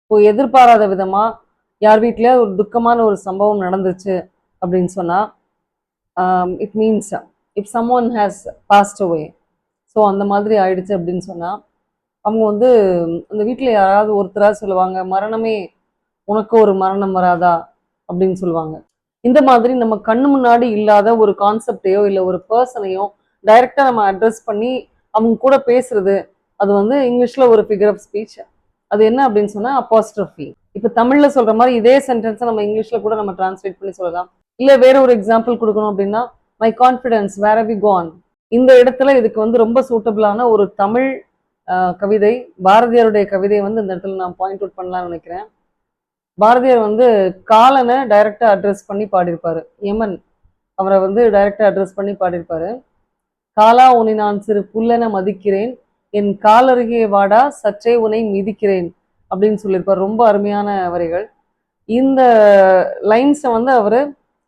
இப்போ எதிர்பாராத விதமா யார் வீட்லயாவது ஒரு துக்கமான ஒரு சம்பவம் நடந்துச்சு அப்படின்னு சொன்னா, it means if someone has past away, so அந்த மாதிரி ஆயிடுச்சு அப்படின்னு சொன்னா, அவங்க வந்து அந்த வீட்ல யாராவது ஒருத்தராவது சொல்லுவாங்க, மரணமே உனக்கு ஒரு மரணம் வராதா அப்படின்னு சொல்லுவாங்க. இந்த மாதிரி நம்ம கண்ணு முன்னாடி இல்லாத ஒரு கான்செப்டையோ இல்ல ஒரு பர்சனையோ டைரக்டா நம்ம அட்ரஸ் பண்ணி அவங்க கூட பேசுறது, அது வந்து இங்கிலீஷ்ல ஒரு ஃபிகர் ஆஃப் ஸ்பீச். அது என்ன அப்படின்னு சொன்னா அப்பாஸ்ட்ரோஃபி. இப்ப தமிழ்ல சொல்ற மாதிரி இதே சென்டென்ஸை நம்ம இங்கிலீஷ்ல கூட நம்ம டிரான்ஸ்லேட் பண்ணி சொல்லலாம். இல்ல வேற ஒரு எக்ஸாம்பிள் கொடுக்கணும் அப்படின்னா, my confidence where have you gone. இந்த இடத்துல இதுக்கு வந்து ரொம்ப சூட்டபிளான ஒரு தமிழ் கவிதை, பாரதியாருடைய கவிதையை வந்து இந்த இடத்துல நான் பாயிண்ட் அவுட் பண்ணலாம்னு நினைக்கிறேன். பாரதியார் வந்து காலனை டைரக்டா அட்ரஸ் பண்ணி பாடியிருப்பாரு. யமன் அவரை வந்து டைரக்டா அட்ரஸ் பண்ணி பாடியிருப்பாரு. காலா உன்னை நான் சிறு புல்லென மதிக்கிறேன், என் காலருகே வாடா சற்றே உன்னை மிதிக்கிறேன் அப்படின்னு சொல்லியிருப்பார். ரொம்ப அருமையான வரிகள். இந்த லைன்ஸை வந்து அவரு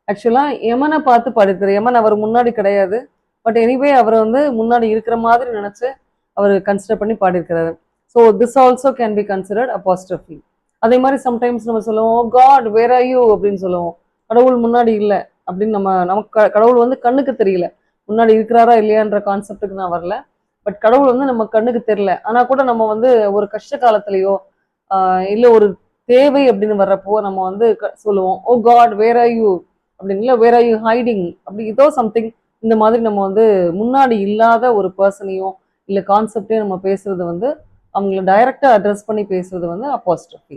ஆக்சுவலா யமனை பார்த்து பாடியிருக்காரு. யமன் அவர் முன்னாடி கிடையாது, பட் எனிவே அவர் வந்து முன்னாடி இருக்கிற மாதிரி நினைச்சு அவர் கன்சிடர் பண்ணி பாடியிருக்கிறாரு. So this also can be considered apostrophe. அதே மாதிரி சம்டைம்ஸ் நம்ம சொல்லுவோம் காட் வேர் ஆர் யூ அப்படின்னு சொல்லுவோம். கடவுள் முன்னாடி இல்லை அப்படின்னு நமக்கு கடவுள் வந்து கண்ணுக்கு தெரியல, முன்னாடி இருக்கிறாரா இல்லையான்ற கான்செப்டுக்கு நான் வரல. பட் கடவுள் வந்து நம்ம கண்ணுக்கு தெரியல, ஆனா கூட நம்ம வந்து ஒரு கஷ்ட காலத்திலயோ இல்ல ஒரு தேவை அப்படின்னு வர்றப்போ நம்ம வந்து சொல்லுவோம், ஓ காட் வேர் ஆர் யூ அப்படின்னு, இல்லை வேர் ஆர் யூ ஹைடிங் அப்படி ஏதோ சம்திங். இந்த மாதிரி நம்ம வந்து முன்னாடி இல்லாத ஒரு பர்சனையும் இல்ல கான்செப்டையும் நம்ம பேசுறது வந்து அவங்கள டைரக்டா அட்ரஸ் பண்ணி பேசுறது வந்து அப்பாஸ்ட்ரோஃபி.